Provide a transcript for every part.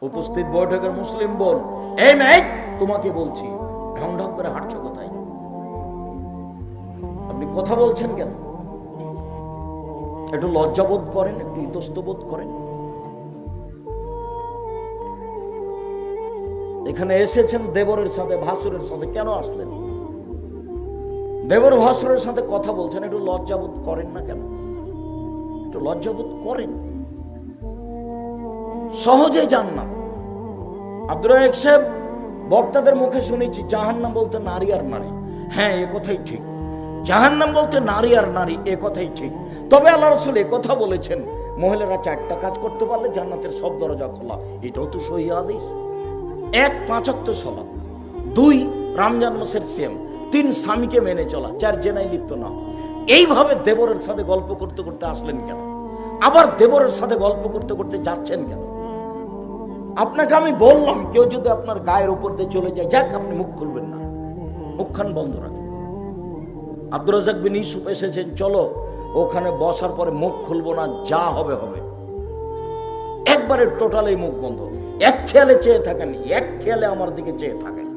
উপস্থিত বৈঠকের মুসলিম বোন, এই মেয়ে তোমাকে বলছি, ঢং ঢং করে হাঁটছো কোথায়? আপনি কথা বলছেন কেন? একটু লজ্জাবোধ করেন, একটু ইতস্তবোধ করেন। এখানে এসেছেন দেবরের সাথে, ভাসুরের সাথে, কেন আসলেন? দেবর ভাসুরের সাথে কথা বলছেন, একটু লজ্জাবোধ করেন না কেন? একটু লজ্জাবোধ করেন। সহজে যান না। আব্দুর রাজ্জাক সাহেব বক্তাদের মুখে শুনেছি জাহান্নাম বলতে নারী আর নারী। হ্যাঁ, এ কথাই ঠিক। জাহান্নাম বলতে নারী আর নারী, এ কথাই ঠিক। তবে আল্লাহ রাসূল এ কথা বলেছেন, মহিলারা 4টা কাজ করতে পারলে জান্নাতের সব দরজা খোলা। এটাও তো সহিহ হাদিস। 1 5 ওয়াক্ত সালাত, 2 রমজান মাসের সিয়াম, 3 স্বামীকে মেনে চলা, 4 জেনায় লিপ্ত না। এইভাবে দেবরের সাথে গল্প করতে করতে আসলেন কেন? আবার দেবরের সাথে গল্প করতে করতে যাচ্ছেন কেন? আপনাকে আমি বললাম, কেউ যদি আপনার গায়ের উপর দিয়ে চলে যায়, যাক, আপনি মুখ খুলবেন না, মুখখান বন্ধ রাখেন। আব্দুর রাজ্জাক বিন ইউসুফ এসেছেন, চলো ওখানে বসার পরে মুখ খুলবো না, যা হবে হবে। একবারে টোটালি মুখ বন্ধ, এক খেয়ালে চেয়ে থাকেন, এক খেয়ালে আমার দিকে চেয়ে থাকেন।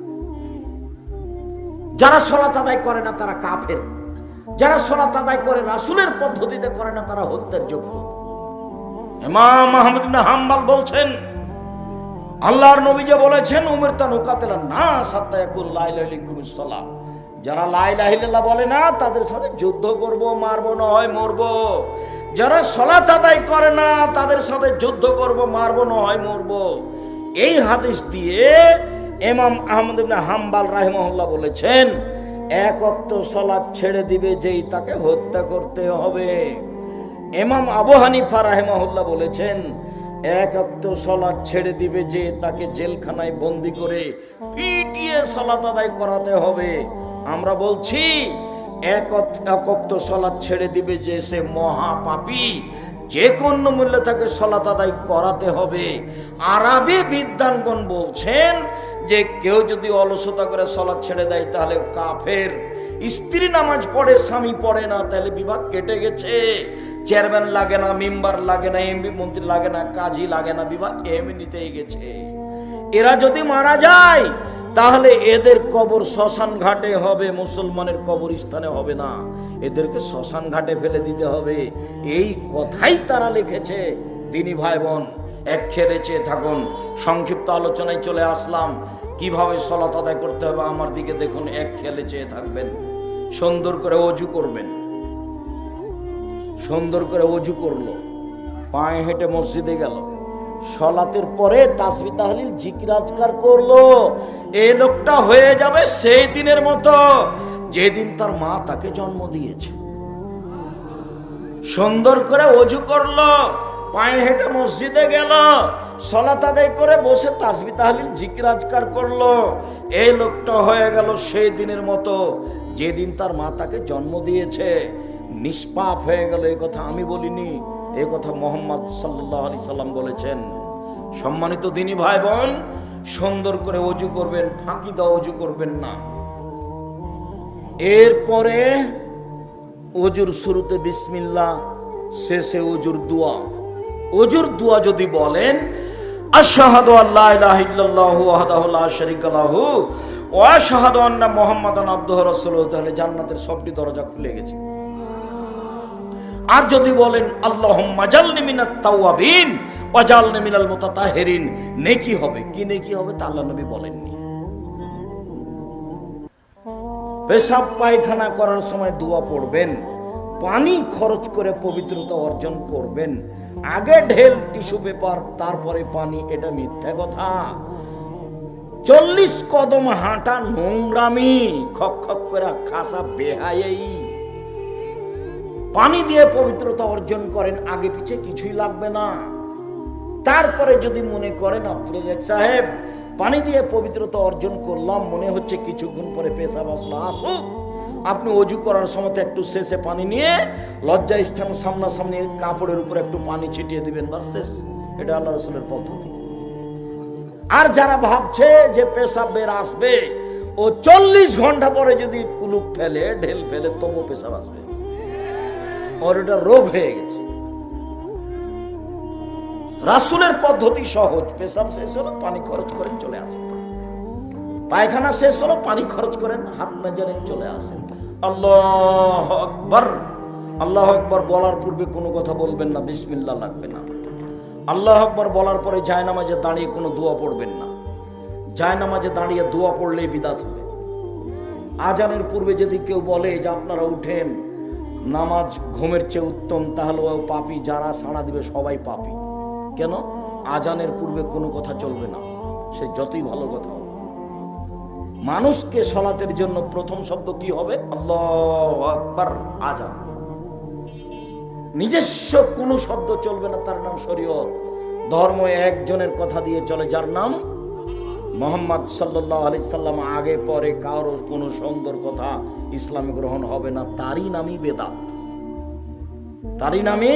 যারা সালাত আদায় করে না তারা কাফের, যারা সালাত আদায় করে রাসূলের পদ্ধতিতে করে না তারা হত্যার যোগ্য। ইমাম আহমদ ইবনে হাম্বল বলছেন, আল্লাহর নবী যে বলেছেন, উমিরতু আন উকাতিলা নাস হাত্তা ইয়াকুলু লা ইলাহা ইল্লাল্লাহু সালাহ, যারা লা ইলাহা ইল্লাল্লাহ বলে না তাদের সাথে যুদ্ধ করব, মারবো না হয় মরবো। যারা সালাত আদায় করে না তাদের সাথে যুদ্ধ করব, মারবো না হয় মরবো। এই হাদিস দিয়ে ইমাম আহমদ ইবনে হাম্বল রাহিমাহুল্লাহ বলেছেন, 1 ওয়াক্ত সালাত ছেড়ে দিবে যেই তাকে হত্যা করতে হবে। ইমাম আবু হানিফা রাহিমাহুল্লাহ বলেছেন, 1 ওয়াক্ত সালাত ছেড়ে দিবে যে তাকে জেলখানায় বন্দি করে পিটিয়ে সালাত আদায় করাতে হবে। আমরা বলছি 1 ওয়াক্ত সালাত ছেড়ে দিবে যে সে মহাপাপী, যে কোনো মূল্যে তাকে সালাত আদায় করাতে হবে। আরবি বিদ্বানগণ বলছেন যে কেউ যদি অলসতা করে সালাত ছেড়ে দেয় তাহলে কাফের। স্ত্রী নামাজ পড়ে, স্বামী পড়ে না, তাহলে বিভাগ কেটে গেছে। চেয়ারম্যান লাগে না, মেম্বার লাগে না, এমপি মন্ত্রী লাগে না, কাজী লাগে না, বিভাগ এমনিতেই গেছে। এরা যদি মারা যায় তাহলে এদের কবর শ্মশান ঘাটে হবে, মুসলমানের কবরস্থানে হবে না, এদেরকে শ্মশান ঘাটে ফেলে দিতে হবে। এই কথাই তারা লিখেছে। দিনী ভাই বোন, এক খেয়ে চেয়ে থাকুন। সংক্ষিপ্ত আলোচনায় চলে আসলাম, কিভাবে সালাত আদায় করতে হবে আমার দিকে দেখুন, এক খেয়ালে চেয়ে থাকবেন। সুন্দর করে ওযু করবেন। সুন্দর করে ওযু করলো, পায়ে হেঁটে মসজিদে গেল, সালাতের পরে তাসবিহ তাহলিল জিকির আজকার করলো। এই লোকটা হয়ে যাবে সেই দিনের মতো যেদিন তার মা তাকে জন্ম দিয়েছে। সুন্দর করে ওযু করলো, পায়ে হেঁটে মসজিদে গেল, সালাত আদায় করে বসে তাসবিহ তাহলিল জিকির আজকার করলো। এই লোকটা হয়ে গেল সেই দিনের মতো যেদিন তার মা তাকে জন্ম দিয়েছে। নিষ্পাপ হয়ে গেল। এই কথা আমি বলিনি, এই কথা মুহাম্মদ সাল্লাল্লাহু আলাইহি সাল্লাম বলেছেন। সম্মানিত দিনী ভাই বোন, সুন্দর করে ওযু করবেন, ফাঁকি দাও ওযু করবেন না। এরপরে ওযুর শুরুতে বিসমিল্লাহ, শেষে ওযুর দোয়া। ওযুর দোয়া যদি বলেন আশহাদু আল্লা ইলাহা ইল্লাল্লাহু ওয়াহদাহু লা শারীকা লাহু ওয়া আশহাদু আন্না মুহাম্মাদান আবদুহু ওয়া রাসূলুহু, তাহলে জান্নাতের সবটি দরজা খুলে গেছে। আর যদি বলেন আল্লাহুম্মা জালনি মিনাত তাওয়াবিন ওয়া জালনি মিনাল মুতাতাহহিরিন, নেকি হবে। কি নেকি হবে তা আল্লাহ নবী বলেননি। পেশাব পায়খানা করার সময় দোয়া পড়বেন, পানি খরচ করে পবিত্রতা অর্জন করবেন। আগে ঢেল টিস্যু পেপার, তারপরে পানি, এটা মিথ্যা কথা। 40 কদম হাঁটা নোংরামি, খক খক করে খাসা বেহায়াই। পানি দিয়ে পবিত্রতা অর্জন করেন, আগে পিছে কিছুই লাগবে না। তারপরে যদি মনে করেন আব্দুর রাজ্জাক সাহেব পানি দিয়ে পবিত্রতা অর্জন করলাম, মনে হচ্ছে কিছুক্ষণ পরে পেশাব আসলো, আসুক, আপনি ওযু করার সময় একটু শেষে পানি নিয়ে লজ্জা স্থান সামনাসামনি কাপড়ের উপর একটু পানি ছিটিয়ে দিবেন, বাস শেষ। এটা আল্লাহ রাসূলের পদ্ধতি। আর যারা ভাবছে যে পেশাব বের আসবে, ও 40 ঘন্টা পরে যদি কুলুপ ফেলে, ঢেল ফেলে, তবু পেশাব আসবে, ওর এটা রোগ হয়ে গেছে। রাসূলের পদ্ধতি সহজ। পেশাব শেষ হলো পানি খরচ করেন চলে আসেন, পায়খানা শেষ হলো পানি খরচ করেন হাত মেজেন চলে আসেন। আল্লাহু আকবার। আল্লাহু আকবার বলার পূর্বে কোনো কথা বলবেন না, বিসমিল্লাহ লাগবে না। আল্লাহু আকবার বলার পরে জায়নামাজে দাঁড়িয়ে কোনো দোয়া পড়বেন না। জায়নামাজে দাঁড়িয়ে দোয়া পড়লেই বিদাত হবে। আজানের পূর্বে যদি কেউ বলে যে আপনারা উঠেন, নামাজ ঘুমের চেয়ে উত্তম, তাহলে ও পাপী। যারা সাড়া দিবে সবাই পাপী। কেন? আজানের পূর্বে কোনো কথা চলবে না, সে যতই ভালো কথা হোক। মানুষকে সালাতের জন্য প্রথম শব্দ কি হবে? আল্লাহু আকবার। আজান। নিজস্ব কোনো শব্দ চলবে না, তার নাম শরীয়ত। ধর্ম একজনের কথা দিয়ে চলে, যার নাম মুহাম্মদ সাল্লাল্লাহু আলাইহি সাল্লাম। আগে পরে কারো কোনো সুন্দর কথা ইসলামে গ্রহণ হবে না, তারই নামই বেদাত, তারই নামে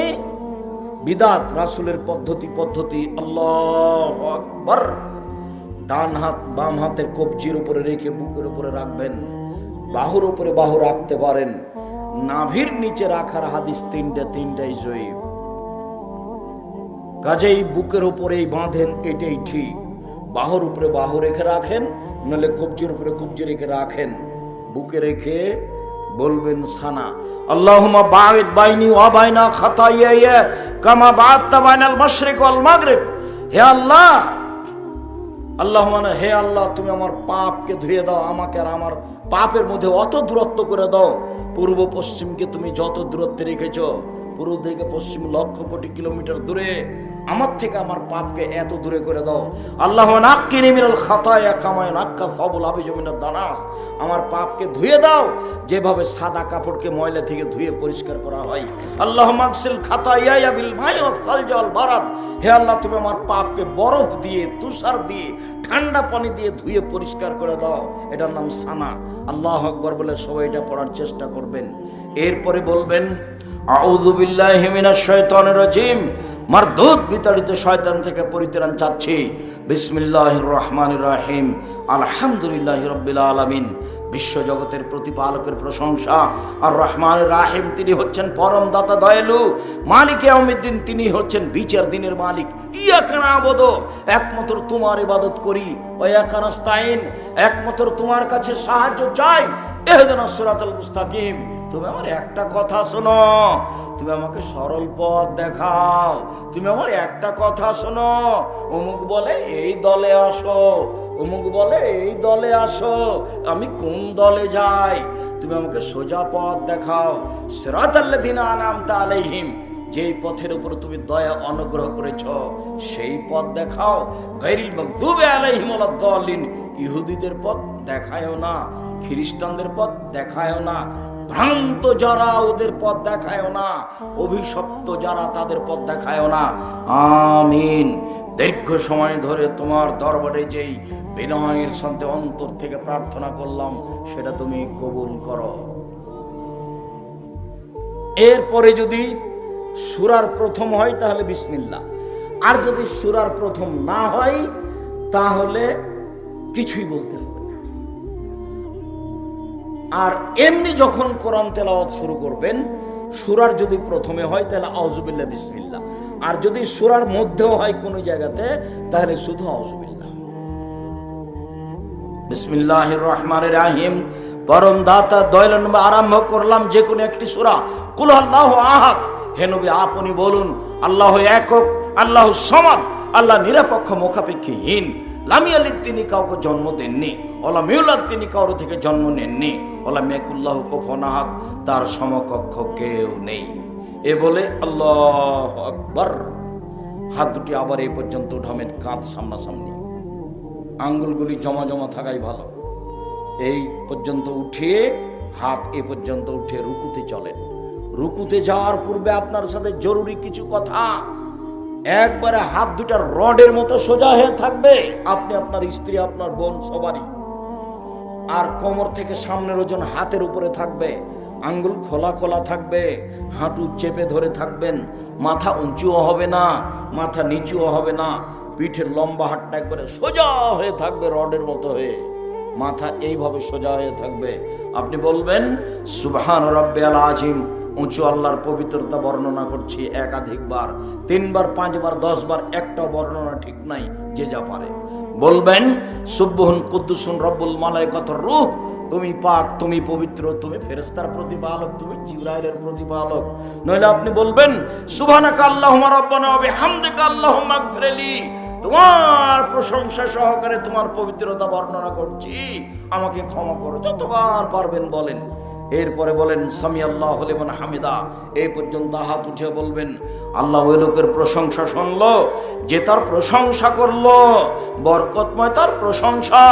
বিদাত। রাসূলের পদ্ধতি। আল্লাহু আকবার। ডান হাত বাম হাতের কবজির উপরে রেখে বুকের উপরে রাখবেন, বাহুর উপরে বাহু রাখতে পারেন। নাভির নিচে রাখার হাদিস তিনটাই জয়ীফ। কাজেই বুকের উপরেই বাঁধেন, এটাই ঠিক। বাহুর উপরে বাহু রেখে রাখেন, নাহলে কবজির উপরে কবজি রেখে রাখেন। বুকে রেখে বলবেন সানা, আল্লাহুম্মা বাঈদ বাইনি ওয়া বাইনা খাতায়ায়া কামা বা'আদতা বাইনাল মাশরিক ওয়াল মাগরিব। হে আল্লাহ, হে আল্লাহ, তুমি আমার পাপকে ধুয়ে দাও, আমাকে আর আমার পাপের মধ্যে অত দূরত্ব করে দাও। পূর্ব পশ্চিমকে তুমি যত দূরত্বে রেখেছ, পূর্ব থেকে পশ্চিম লক্ষ কোটি কিলোমিটার দূরে, আমার থেকে আমার পাপকে এত দূরে করে দাও। আল্লাহ নাক্কিনি মিনাল খাতায়া কামা ইয়ানাক্কা ফাবুল আবিজু মিনাদ দানাস। আমার পাপকে ধুয়ে দাও যেভাবে সাদা কাপড়কে ময়লা থেকে ধুয়ে পরিষ্কার করা হয়। আল্লাহুম্মা আগসিল খাতায়ায়া বিল মাই ওয়াল সালজি ওয়াল বারাদ। হে আল্লাহ, তুমি আমার পাপকে বরফ দিয়ে, তুষার দিয়ে, ঠান্ডা পানি দিয়ে ধুয়ে পরিষ্কার করে দাও। এটার নাম সানা। আল্লাহু আকবার বলে সবাই এটা পড়ার চেষ্টা করবেন। এরপরে বলবেন আউযু বিল্লাহি মিনাশ শাইতানির রাজিম। মারদুদ বিতাড়িত শয়তান থেকে পরিত্রাণ চাচ্ছি। বিসমিল্লাহির রহমানির রহিম। আলহামদুলিল্লাহি রাব্বিল আলামিন। বিশ্বজগতের প্রতিপালকের প্রশংসা। আর রহমানির রাহিম, তিনি হচ্ছেন পরম দাতা, দয়ালু। মালিক ইয়াউমিদ্দিন, তিনি হচ্ছেন বিচার দিনের মালিক। ইয়াকা না'বুদু, একমাত্র তোমার ইবাদত করি। ওয়া ইয়াকা নাস্তাইন, একমাত্র তোমার কাছে সাহায্য চাই। ইহদিনাস সিরাতাল মুস্তাকিম। তুমি আমার একটা কথা শোনো, তুমি আমাকে সরল পথ দেখাও। তুমি আমার একটা কথা শোনো, অমুক বলে এই দলে আসো, অমুক বলে এই দলে আসো, আমি কোন দলে যাই? তুমি আমাকে সোজা পথ দেখাও। সিরাতাল্লাযিনা আনআমতা আলাইহিম, যেই পথের উপর তুমি দয়া অনুগ্রহ করেছ সেই পথ দেখাও। গায়রিল মাগযুবি আলাইহিম ওয়ালাদ-দাল্লিন, ইহুদিদের পথ দেখায়ও না, খ্রিস্টানদের পথ দেখায়ও না, ভ্রান্ত যারা ওদের পথ দেখায়ও না, অভিশপ্ত যারা তাদের পথ দেখায়ও না। আমিন। দীর্ঘ সময় ধরে তোমার দরবারে যেই বিনয়ের সাথে অন্তর থেকে প্রার্থনা করলাম, সেটা তুমি কবুল করো। এরপরে যদি সূরার প্রথম হয় তাহলে বিসমিল্লাহ, আর যদি সূরার প্রথম না হয় তাহলে কিছুই বলতে হবে না। আর এমনি যখন কোরআন তেলাওয়াত শুরু করবেন, সূরার যদি প্রথমে হয় তাহলে আউযুবিল্লাহ বিসমিল্লাহ, আর যদি সূরার মধ্যেও হয় কোনো জায়গাতে তাহলে শুধু আউযুবিল্লাহ। বিসমিল্লাহির রহমানির রহিম। পরম দাতা দয়ালু, আরম্ভ করলাম যে কোনো একটি সূরা। কুল আল্লাহু আহাদ। হে নবী, আপনি বলুন আল্লাহ একক, আল্লাহ সামাদ, আল্লাহ নিরপেক্ষ মুখাপেক্ষীহীন। লাম ইয়ালিদ, তিনি কাউকে জন্ম দেননি। ওয়ালাম ইউলাদ, তিনি কারো থেকে জন্ম নেননি। ওয়ালাম ইয়াকুল্লাহু কুফুয়ান আহাদ, তার সমকক্ষ কেউ নেই। এ বলে আল্লাহু আকবার। হাত দুটি আবার এই পর্যন্ত উঠাবেন, কাঁধ সামনাসামনি, আঙ্গুলগুলি জমা জমা থাকাই ভালো। এই পর্যন্ত উঠিয়ে, হাত এ পর্যন্ত উঠে রুকুতে চলেন। রুকুতে যাওয়ার পূর্বে আপনার সাথে জরুরি কিছু কথা। একবারে হাত দুটা রডের মতো সোজা হয়ে থাকবে, আপনি, আপনার স্ত্রী, আপনার বোন সবারই। আর কোমর থেকে সামনের ওজন হাতের উপরে থাকবে, আঙ্গুল খোলা খোলা থাকবে, হাঁটু চেপে ধরে থাকবেন। মাথা উঁচুও হবে না, মাথা নিচুও হবে না। পিঠের লম্বা হাতটা একবারে সোজা হয়ে থাকবে, রডের মতো হয়ে। মাথা এইভাবে সোজা হয়ে থাকবে। আপনি বলবেন সুবহান রাব্বিয়াল আযীম, উঁচু আল্লাহর পবিত্রতা বর্ণনা করছি একাধিকবার, 3 বার 5 বার 10 বার, একটা বর্ণনা ঠিক নাই, যে যা পারে বলবেন সুবহুন কুদ্দুসুন রব্বুল মালাইকাতুর রূহ, তুমি পাক, তুমি পবিত্র, তুমি ফেরেশতার প্রতিপালক, তুমি জিবরাইলের প্রতিপালক। নইলে আপনি বলবেন সুবহানাকা আল্লাহুম্মা রাব্বানা ওয়া বিহামদিকা আল্লাহুম্মা ইগফিরলি, তোমার প্রশংসা সহকারে তোমার পবিত্রতা বর্ণনা করছি, আমাকে ক্ষমা করো, যতবার পারবেন বলেন। এরপরে বলেন সামি আল্লাহু লিমান হামিদা, এই পর্যন্ত হাত উঠে বলবেন আল্লাহ ওই লোকের প্রশংসা শুনলো যে তার প্রশংসা করলো, বরকতময় তার প্রশংসা,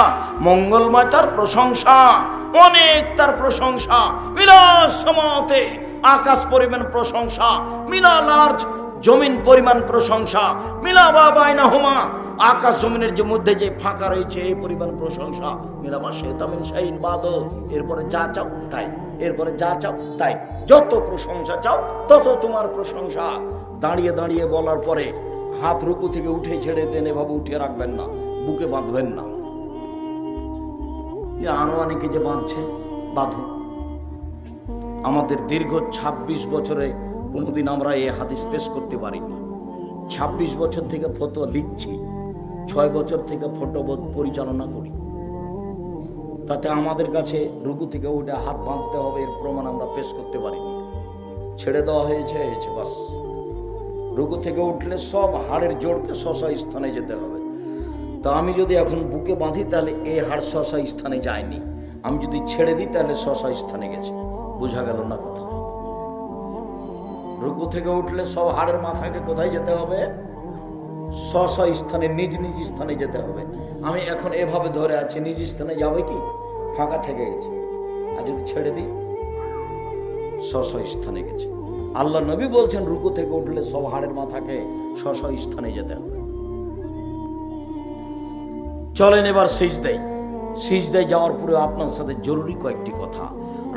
মঙ্গলময় তার প্রশংসা, অনেক তার প্রশংসা, মিলাস সামাতে, আকাশ পরিমাণ প্রশংসা, মিলাল আরজ, জমিন পরিমাণ প্রশংসা, মিলা বাইনাহুমা, আকাশ জমিনের যে মধ্যে যে ফাঁকা রয়েছে এই পরিমাণ প্রশংসা, মিলামা শেতামিন শাইন বাদো, এরপরে যা চাও তাই, এরপরে যা চাও তাই, যত প্রশংসা চাও তত তোমার প্রশংসা। দাঁড়িয়ে দাঁড়িয়ে বলার পরে হাত রুকু থেকে উঠে ছেড়ে দেন, এভাবে উঠিয়ে রাখবেন না, বুকে বাঁধবেন না। আরো অনেকে যে বাঁধছে, বাঁধুক। আমাদের দীর্ঘ 26 বছরে কোনোদিন আমরা এই হাদিস পেশ করতে পারিনি। 26 বছর থেকে ফতোয়া লিখছি, 6 বছর থেকে ফটোবোধ পরিচালনা করি। তাতে আমাদের কাছে রুকু থেকে উঠে হাত বাঁধতে হবে এর প্রমাণ আমরা পেশ করতে পারিনি। ছেড়ে দেওয়া হয়েছে, বাস। রুকু থেকে উঠলে সব হাড়ের জোড়কে শশা স্থানে যেতে হবে। তা আমি যদি এখন বুকে বাঁধি তাহলে এই হাড় শশা স্থানে যায়নি, আমি যদি ছেড়ে দিই তাহলে শশা স্থানে গেছে। বোঝা গেল না কথা? রুকু থেকে উঠলে সব হাড়ের মাথাকে কোথায় যেতে হবে? শশা স্থানে, নিজ নিজ স্থানে যেতে হবে। আমি এখন এভাবে ধরে আছি, নিজ স্থানে যাবে কি? ফাঁকা থেকে গেছে। আর যদি ছেড়ে দিই শশা স্থানে গেছে। আল্লাহ নবী বলছেন রুকু থেকে উঠলে সব হাড়ের মাথাকে শশা স্থানে যেতে হবে। চলেন এবার সিজদায়। সিজদায় যাওয়ার পরে আপনার সাথে জরুরি কয়েকটি কথা।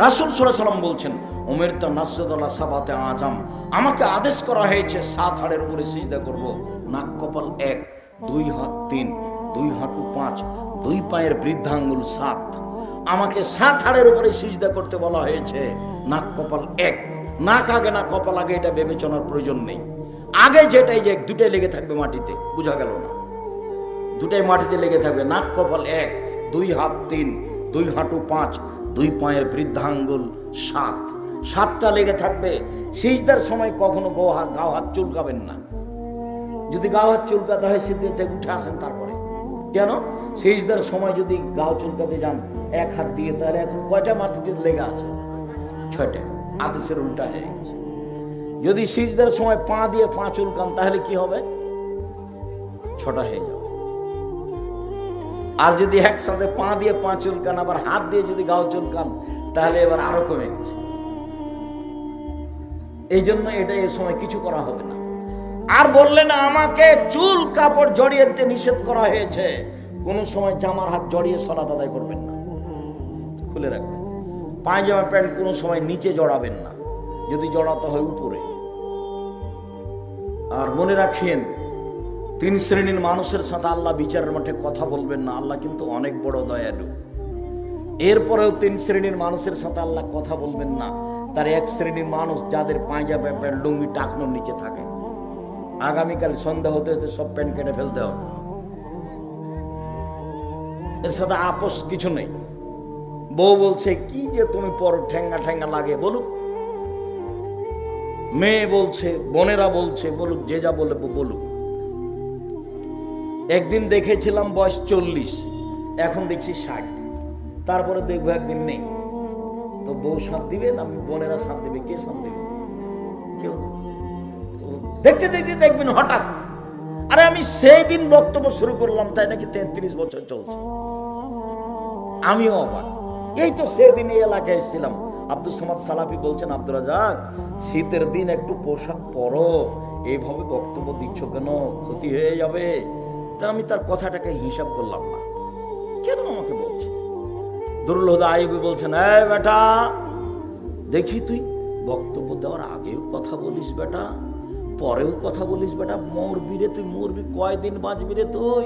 রাসূল সাল্লাল্লাহু আলাইহি ওয়াসাল্লাম বলছেন উমিরতু নাসজুদা সাবাতে আযাম, আমাকে আদেশ করা হয়েছে 7 হাড়ের উপরে সিজদা করব। নাক কপাল 1, 2 হাত 3, 2 হাঁটু 5, 2 পায়ের বৃদ্ধাঙ্গুল 7। আমাকে 7 হাড়ের উপরে সিজদা করতে বলা হয়েছে। নাক কপাল 1, নাক আগে না কপাল আগে এটা বিবেচনার প্রয়োজন নেই। আগে যেটাই যে দুটাই লেগে থাকবে মাটিতে, বোঝা গেল না? দুটাই মাটিতে লেগে থাকবে। নাক কপাল 1, 2 হাত 3, 2 হাঁটু 5, 2 পায়ের বৃদ্ধাঙ্গুল 7, 7টা লেগে থাকবে। সিজদার সময় কখনো গাও হাত চুলকাবেন না। যদি গাও হাত চুলকাতে হয় সিজদা থেকে উঠে আসেন তারপরে। কেন? সিজদার সময় যদি গাও চুলকাতে যান এক হাত দিয়ে, তাহলে এখন কয়টা মাটিতে লেগে আছে? 6টা। আদেশের উল্টা হয়ে গেছে। যদি সিজদার সময় পা দিয়ে পা চুলকান তাহলে কি হবে? 6টা হয়ে যাবে। আর যদি একসাথে পা দিয়ে পা চুলকান আবার হাত দিয়ে যদি গাও চুলকান তাহলে এবার আরো কমে গেছে। এই জন্য এটা এর সময় কিছু করা হবে না। আর বললেন আমাকে চুল কাপড় জড়িয়ে দিতে নিষেধ করা হয়েছে। কোন সময় জামার হাত জড়িয়ে সালাত আদায় করবেন না, খুলে রাখবেন। পায়জামা প্যান্ট কোনো সময় নিচে জড়াবেন না, যদি জড়াতে হয় উপরে। আর মনে রাখেন 3 শ্রেণীর মানুষের সাথে আল্লাহ বিচারের মাঠে কথা বলবেন না। আল্লাহ কিন্তু অনেক বড় দয়ালু। এরপরেও 3 শ্রেণীর মানুষের সাথে আল্লাহ কথা বলবেন না। তার 1 শ্রেণীর মানুষ যাদের পায়জামা প্যান্ট লুঙ্গি টাকনোর নিচে থাকে। আগামীকাল সন্ধ্যা হতে হতে সব প্যান্ট কেটে ফেলতে হবে। এর সাথে আপোষ কিছু নেই। বউ বলছে কি যে তুমি পর ঠেঙ্গা ঠেঙ্গা লাগে, বলুক। মেয়ে বলছে, বোনেরা বলছে, বলুক, যে যা বলে বলুক। একদিন দেখেছিলাম বয়স 40, এখন দেখছি 60, তারপরে দেখবো একদিন নেই। তো বউ সাথ দিবে না বোনেরা সাথ দিবে? কে সাথ দিবে? কেউ। দেখতে দেখতে দেখবেন হঠাৎ, আরে আমি সেই দিন বক্তব্য শুরু করলাম তাই নাকি 33 বছর চলছে। আমিও অবাক। এই তো সেদিন এই এলাকায় এসেছিলাম। আব্দুল সামাদ সালাফি বলছেন, আব্দুর রাজাক শীতের দিন একটু পোশাক পরো, এইভাবে বক্তব্য দিচ্ছ কেন? ক্ষতি হয়ে যাবে। তা আমি তার কথাটাকে হিসাব করলাম না। কেন আমাকে বলছে? দুরুল হুদা আইয়ুবী বলছেন, এই বেটা দেখি তুই বক্তব্য দেওয়ার আগেও কথা বলিস বেটা, পরেও কথা বলিস বেটা, মরবি রে তুই, মরবি, কয়দিন বাঁচবি রে তুই?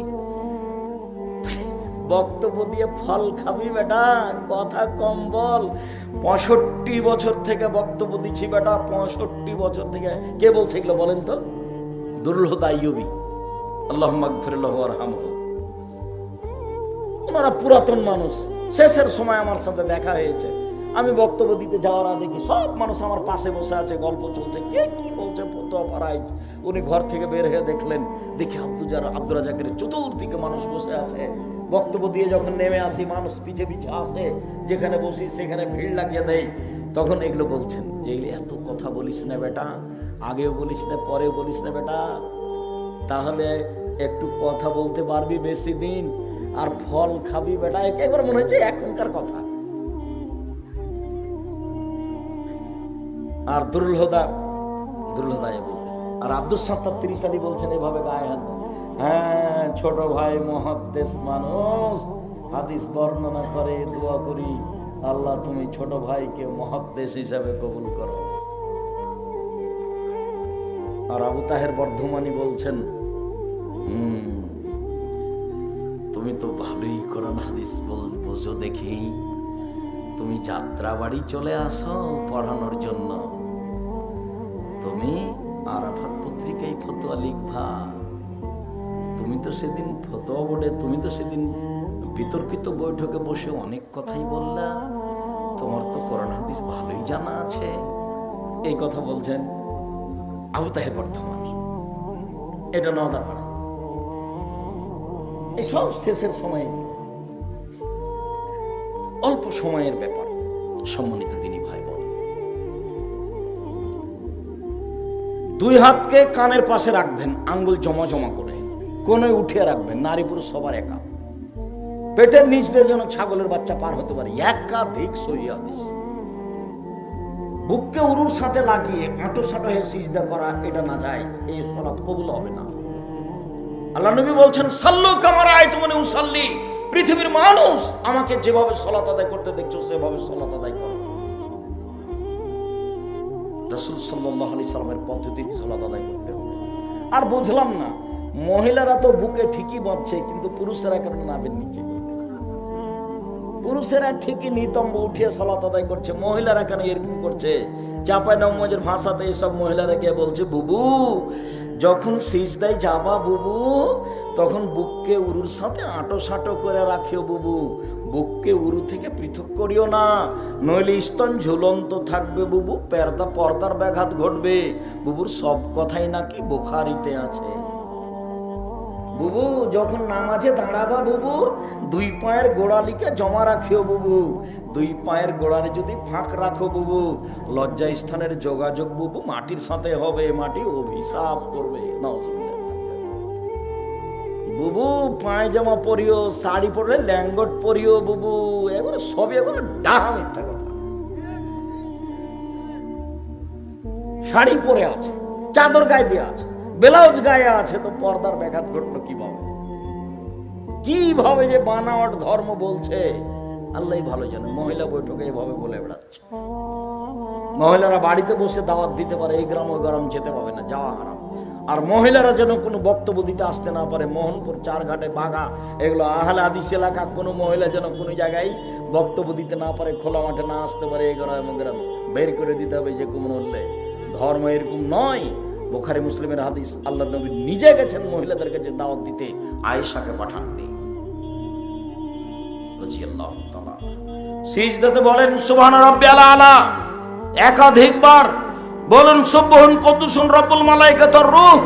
বক্তব্য দিয়ে ফল খাবি বেটা, কথা কম বল। 65 বছর থেকে বক্তব্য দিচ্ছি বেটা, 65 বছর থেকে। কে বলছে এগুলো বলেন তো? দুরুল হুদা আইয়ুবী, আল্লাহুম্মা গফির লাহু ওয়ারহামহু। ওনারা পুরাতন মানুষ। শেষের সময় আমার সাথে দেখা হয়েছে, আমি বক্তব্য দিতে যাওয়ার আগে দেখি সব মানুষ আমার পাশে বসে আছে, গল্প চলছে, কে কি বলছে ফতোয়া ফারাইজ। উনি ঘর থেকে বের হয়ে দেখলেন, দেখি আব্দুর রাজ্জাকের চতুর্দিকে মানুষ বসে আছে। বক্তব্য দিয়ে যখন নেমে আসি, মানুষ পিছে পিছে আসে, যেখানে বসি সেখানে ভিড় লাগিয়ে দেয়। তখন এগুলো বলছেন যে এত কথা বলিস না বেটা, আগেও বলিস না পরেও বলিস না বেটা, তাহলে একটু কথা বলতে পারবি বেশি দিন, আর ফল খাবি বেটা। একেবারে মনে হচ্ছে এখনকার কথা। আর দুরুল হুদা আর আব্দুস সাত্তার 30 আলী বলছেন এভাবে গায়ে হাত, হ্যাঁ ছোট ভাই মুহাদ্দিস মানুষ, হাদিস বর্ণনা করে, দোয়া করি আল্লাহ তুমি ছোট ভাইকে মুহাদ্দিস হিসাবে কবুল করো। আর আবু তাহের বর্ধমানী বলছেন, তুমি তো ভালোই কোরআন হাদিস বোঝো দেখি, তুমি যাত্রা বাড়ি চলে আসো পড়ানোর জন্য, তুমি আরাফাত পত্রিকায় ফতোয়া লিখবা, তুমি তো সেদিন ফতোয়া বোর্ডে, তুমি তো সেদিন বিতর্কিত বৈঠকে বসে অনেক কথাই বললা, তোমার তো কোরআন হাদিস ভালোই জানা আছে। এই কথা বলছেন আবু তাহের বর্ধমানী, এটা নওদাপাড়া। এসব শেষের সময়ে, অল্প সময়ের ব্যাপার। সম্মানিত দিনী ভাই বোন, 2 হাতকে কানের পাশে রাখবেন, আঙ্গুল জমা জমা করে, কোণে উঠিয়ে রাখবেন, নারী পুরুষ সবার একা। পেটের নিচ দিয়ে যেন ছাগলের বাচ্চা পার হতে পারে, একাধিক সহিহ হাদিস। বুককে উরুর সাথে লাগিয়ে আঁটো সাঁটো হয়ে সিজদা করা, এটা না যায়, এই সালাত কবুল হবে না। আল্লাহ নবী বলছেন, সাল্লু কামা রাআইতুমুনি উসাল্লি, পৃথিবীর মানুষ আমাকে যেভাবে সালাত আদায় করতে দেখছো সেভাবে সালাত আদায় করো। রাসূল সাল্লাল্লাহু আলাইহি সাল্লামের পদ্ধতিতে সালাত আদায় করতে হবে। আর বুঝলাম না, মহিলারা তো বুকে ঠিকই বাঁধছে, কিন্তু পুরুষেরা কেন নাভের নিচে? পুরুষেরা ঠিকই নিতম্ব উঠিয়ে সালাত আদায় করছে, মহিলারা কেন এরকম করছে? চাপায় নওয়াজের ভাষাতে এসব মহিলারা গিয়ে বলছে, বুবু যখন সিজদায় যাবা বুবু, তখন বুককে উরুর সাথে আঁটো সাঁটো করে রাখিও বুবু, বুককে উরু থেকে পৃথক করিও না, নইলে স্তন ঝুলন্ত থাকবে বুবু, পর্দার ব্যাঘাত ঘটবে। বুবুর সব কথাই নাকি বুখারীতে আছে। বুবু যখন নামাজে দাঁড়াবা বুবু, 2 পায়ের গোড়ালিকে জমা রাখিও বুবু, 2 পায়ের গোড়ালি যদি ফাঁক রাখো বুবু, লজ্জা স্থানের যোগাযোগ বুবু মাটির সাথে হবে, মাটি অভিশাপ করবে। বুবু পায়জামা পরিও, শাড়ি পরলে ল্যাঙ্গট পরিও বুবু, এগুলো সবই এগুলো ডাহা মিথ্যা কথা। শাড়ি পরে আছে, চাদর গায়ে দিয়ে আছে, ব্লাউজ গায়ে আছে, তো পর্দার ব্যাঘাত ঘটলো কিভাবে? কিভাবে যে বানাওয়াট ধর্ম বলছে আল্লাহই ভালো জানে। মহিলা বৈঠকে এভাবে বলে বেড়াচ্ছে। মহিলারা বাড়িতে বসে দাওয়াত দিতে পারে, এই গ্রাম ওই গ্রাম যেতে পাবে না, যাওয়া হারাম। আর মহিলারা যেন কোনো বক্তব্য দিতে আসতে না পারে, মোহনপুর, চারঘাটে, বাগা, এগুলো আহলে হাদিস এলাকা, কোনো মহিলা যেন কোনো জায়গায় বক্তব্য দিতে না পারে, খোলা মাঠে না আসতে পারে, এই গ্রাম গ্রাম বের করে দিতে হবে যে কোনো মূল্যে। ধর্ম এরকম নয়। বুখারী মুসলিমের হাদিস, আল্লাহর নবী নিজে গেছেন মহিলাদের কাছে দাওয়াত দিতে, আয়েশাকে পাঠাননি রাদিয়াল্লাহু তাআলা। সিজদাতে বলেন সুবহানা রাব্বিয়াল আলা, একাধিকবার বলুন সুবহান কুদ্দুসুন রব্বুল মালাইকাতুর রূহ,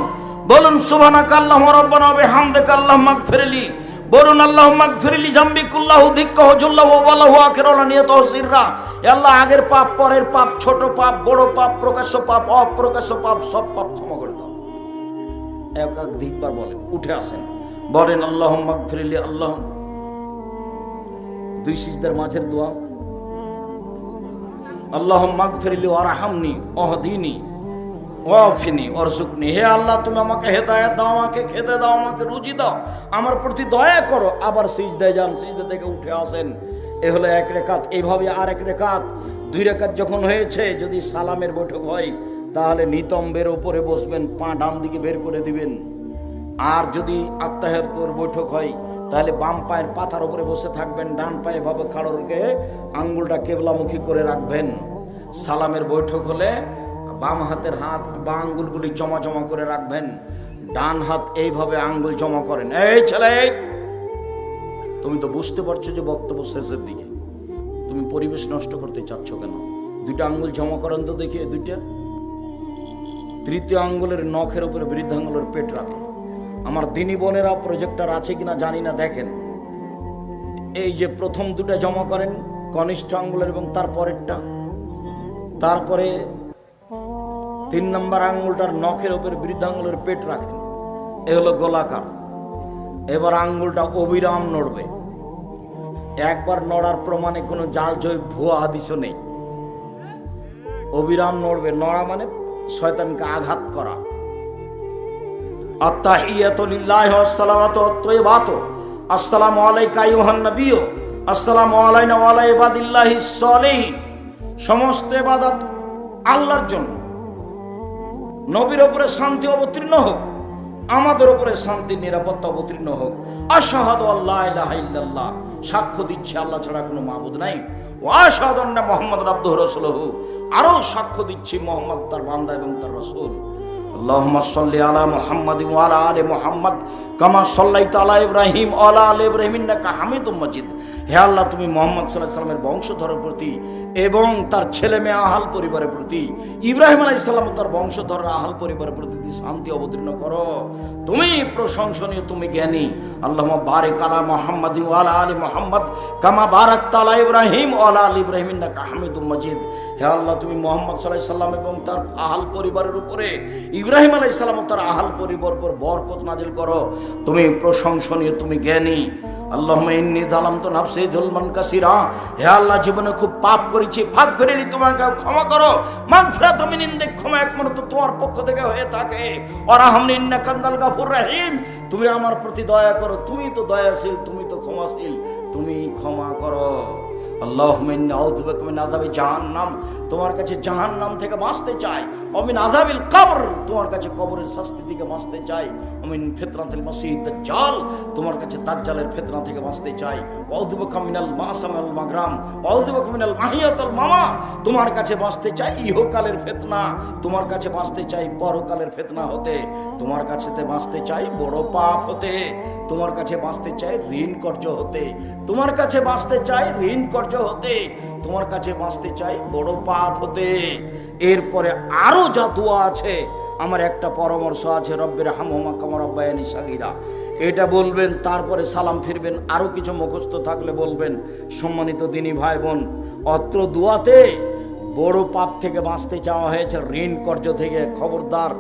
বলুন সুবহানাকা আল্লাহুম্মা রাব্বানা ওয়া বিহামদিকা আল্লাহুম্মা গফিরলি, বলুন আল্লাহুম্মা গফিরলি জামবি কুল্লাহু দিক্কাহু জুল্লাহু ওয়া লাহু আখিরাহু নিয়াতুহু সিররা। আল্লাহ আগের পাপ, পরের পাপ, ছোট পাপ, বড় পাপ, প্রকাশ্য পাপ, অপ্রকাশ্য পাপ, সব পাপ ক্ষমা করে দাও। একাধিকবার বলেন, উঠে আসেন, বলেন আল্লাহুম্মা গফিরলি। আল্লাহ 2 সিজদার মাঝের দোয়া, আল্লাহুম্মা গফিরলি ওয়ারহামনি ওয়াহদিনি ওয়াফিনি ওয়ারযুকনি। হে আল্লাহ তুমি আমাকে হেদায়েত দাও, আমাকে খেতে দাও, আমাকে রুজি দাও, আমার প্রতি দয়া করো। আবার সিজদায় যান, সিজদা থেকে উঠে আসেন। এ হলো 1 রাকাত। এইভাবে আর 1 রাকাত, 2 রাকাত যখন হয়েছে, যদি সালামের বৈঠক হয় তাহলে নিতম্বের উপরে বসবেন, পা ডান দিকে বের করে দিবেন। আর যদি আত্তাহিয়াতুর বৈঠক হয়, তাহলে বাম পায়ের পাতার উপরে বসে থাকবেন, ডান পায়ে এভাবে খাড়ো রেখে আঙ্গুলটা কেবলামুখী করে রাখবেন। সালামের বৈঠক হলে বাম হাতের হাত বা আঙ্গুলগুলি জমা জমা করে রাখবেন, ডান হাত এইভাবে আঙ্গুল জমা করেন। এই ছেলে, তুমি তো বুঝতে পারছো যে বক্তব্য শেষের দিকে, তুমি পরিবেশ নষ্ট করতে চাচ্ছ কেন? দুইটা আঙ্গুল জমা করেন তো দেখি, দুইটা। তৃতীয় আঙ্গুলের নখের উপরে বৃদ্ধাঙ্গুলের পেট রাখেন। আমার দিনী বোনেরা প্রজেক্টর আছে কিনা জানি না, দেখেন। এই যে প্রথম দুটা জমা করেন কনিষ্ঠ আঙ্গুলের এবং তার পরেরটা, তারপরে 3 নম্বর আঙ্গুলটার নখের উপরে বৃদ্ধাঙ্গুলের পেট রাখেন, এ হলো গোলাকার। এবার আঙ্গুলটা অবিরাম নড়বে। একবার নড়ার প্রমাণে কোনো জাল জয় ভুয়া হাদিসও নেই। অবিরাম নড়বে, নড়া মানে শয়তানকে আঘাত করা। আত্তাহিয়াতু লিল্লাহি ওয়াস সালাওয়াতু ওয়াত তাইয়্যিবাতু আসসালামু আলাইকা আইয়ুহান নাবিয়্যু আসসালামু আলাইনা ওয়া আলা ইবাদিল্লাহিস সালিহিন। সমস্ত ইবাদত আল্লাহর জন্য। নবীর উপরে শান্তি অবতীর্ণ হোক, আমাদের উপরে শান্তি নিরাপত্তা অবতীর্ণ হোক। আশহাদু আল্লা ইলাহা ইল্লাল্লাহ, সাক্ষ্য দিচ্ছি আল্লাহ ছাড়া কোনো মাবুদ নাই। ওয়া আশহাদু আন্না মুহাম্মাদুর আবদুহু ওয়া রাসূলুহু, আরো সাক্ষ্য দিচ্ছি মুহাম্মদ তার বান্দা এবং তার রাসূল। আল্লাহুম্মা সাল্লি আলা মুহাম্মাদিন ওয়া আলা আলি মুহাম্মাদ কামা সাল্লাইতা আলা ইব্রাহিম ওয়া আলা আলি ইব্রাহিম ইন্নাকা হামিদুম মাজিদ। হে আল্লাহ, তুমি মুহাম্মদ সাল্লাল্লাহু আলাইহি সাল্লামের বংশধরের প্রতি এবং তার ছেলে মেয়ে আহাল পরিবারের প্রতি, ইব্রাহিম আলাইহিস সালাম তার বংশধর আহাল পরিবারের প্রতি শান্তি অবতীর্ণ করো। তুমি প্রশংসনীয়, তুমি জ্ঞানী। আল্লাহুম্মা বারিক আলা মুহাম্মাদিন ওয়া আলা আলি মুহাম্মাদ কামা বারাকতা আলা ইব্রাহিম ওয়া আলা আলি ইব্রাহিম ইন্নাকা হামিদুম মাজিদ। হে আল্লাহ, তুমি মুহাম্মদ সাল্লাল্লাহু আলাইহি সাল্লাম এবং তার আহাল পরিবারের উপরে, ইব্রাহিম আলাইহিস সালাম ও তার আহাল পরিবার উপর বরকত নাজিল করো। তুমি প্রশংসনীয়, তুমি জ্ঞানী। আল্লাহুম্মা ইন্নী যালামতু নাফসি যুলমান কাসীরা। হে আল্লাহ, জীবনে খুব পাপ করেছি, ফাঁক ফেরেলি, তোমাকে ক্ষমা করো। মাগফিরাত মিন ইনদিক, ক্ষমা একমাত্র তোমার পক্ষ থেকে হয়ে থাকে। ওয়ারহামনি ইন্নাকা আনতাল গাফুর রহিম, তুমি আমার প্রতি দয়া করো, তুমি তো দয়াশীল, তুমি তো ক্ষমাশীল, তুমি ক্ষমা করো। আল্লাহুম্মা ইন্নী আউযু বিকা মিন আযাবি জাহান্নাম, তোমার কাছে জাহান্নাম থেকে বাঁচতে চাই। ওয়া মিন আযাবিল কবর, তোমার কাছে কবরের শাস্তি থেকে বাঁচতে চাই। ওয়া মিন ফিতনাতিল মাসিহিদ দাজ্জাল, তোমার কাছে দাজ্জালের ফিতনা থেকে বাঁচতে চাই। ওয়া আউযু বিকা মিনাল মাসাম ওয়াল মাগরাম, ওয়া আউযু বিকা মিনাল মাহিয়াতুল মামা, তোমার কাছে বাঁচতে চাই ইহকালের ফিতনা, তোমার কাছে বাঁচতে চাই পরকালের ফিতনা হতে, তোমার কাছেতে বাঁচতে চাই বড় পাপ হতে, তোমার কাছে বাঁচতে চাই ঋণ কর্য হতে, তোমার কাছে বাঁচতে চাই ঋণ কর্য হতে, তোমার কাছে বাঁচতে চাই বড় পাপ হতে। এরপরে আরো যা দোয়া আছে, আমার একটা পরামর্শ আছে, রব্বির হামহুমা কামা রাব্বায়ানি সাগীরা, এটা বলবেন। তারপরে সালাম ফিরবেন, আরো কিছু মুখস্থ থাকলে বলবেন। সম্মানিত দিনী ভাই বোন, অত্র দোয়াতে বড় পাপ থেকে বাঁচতে চাওয়া হয়েছে, ঋণ কর্য থেকে। খবরদার,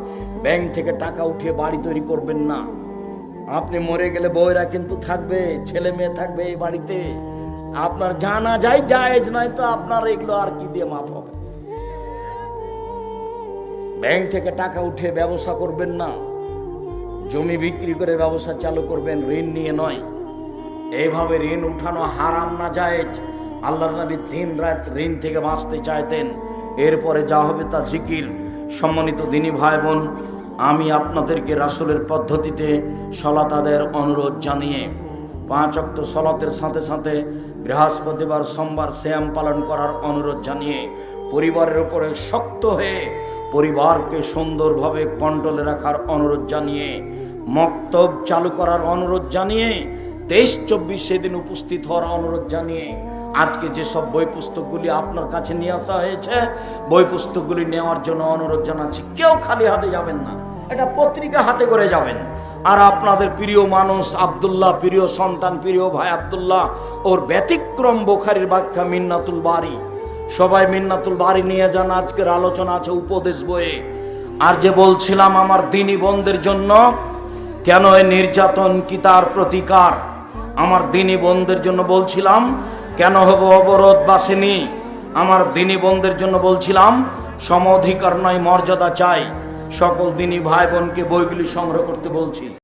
ব্যাংক থেকে টাকা উঠিয়ে বাড়ি তৈরি করবেন না। আপনি মরে গেলে বউরা কিন্তু থাকবে, ছেলে মেয়ে থাকবে এই বাড়িতে। আপনার জানা যায় জায়েজ নয়, তো আপনার এগুলো আর কি দিয়ে মাপ হবে? ব্যাংক থেকে টাকা উঠে ব্যবসা করবেন না, জমি বিক্রি করে ব্যবসা চালু করবেন, ঋণ নিয়ে নয়। এইভাবে ঋণ উঠানো হারাম না জায়েজ। আল্লাহর নবী দিন রাত ঋণ থেকে বাঁচতে চাইতেন। এরপরে যা হবে তা জিকির। সম্মানিত দিনী ভাই বোন, আমি আপনাদেরকে রাসূলের পদ্ধতিতে সালাত আদায়ের অনুরোধ জানিয়ে 5 ওয়াক্ত সালাতের সাথে সাথে বৃহস্পতিবার সোমবার সিয়াম পালন করার অনুরোধ জানিয়ে, পরিবারের উপরে শক্ত হয়ে পরিবারকে সুন্দরভাবে কন্ট্রোলে রাখার অনুরোধ জানিয়ে, মক্তব চালু করার অনুরোধ জানিয়ে, 23-24 সেদিন উপস্থিত হওয়ার অনুরোধ জানিয়ে, আজকে যেসব বই পুস্তকগুলি আপনার কাছে নিয়ে আসা হয়েছে, বই পুস্তকগুলি নেওয়ার জন্য অনুরোধ জানাচ্ছি। কেউ খালি হাতে যাবেন না, এটা পত্রিকা হাতে করে যাবেন। আর আপনাদের প্রিয় মানুষ আব্দুল্লাহ, প্রিয় সন্তান, প্রিয় ভাই আব্দুল্লাহ, ওর ব্যতিক্রম বুখারীর ব্যাখ্যা মিন্নাতুল বারী, সবাই মিন্নাতুল বারী নিয়ে যান। আজকের আলোচনা আছে উপদেশ বইয়ে। আর যে বলছিলাম আমার দিনী বোনদের জন্য কেন এই নির্যাতন, কি তার প্রতিকার, আমার দিনী বোনদের জন্য বলছিলাম কেন হবো অবরোধ বাসিনী, আমার দিনী বোনদের জন্য বলছিলাম সম অধিকার নয় মর্যাদা চাই। সকল দিনী ভাই বোনকে বইগুলি সংগ্রহ করতে বলছি।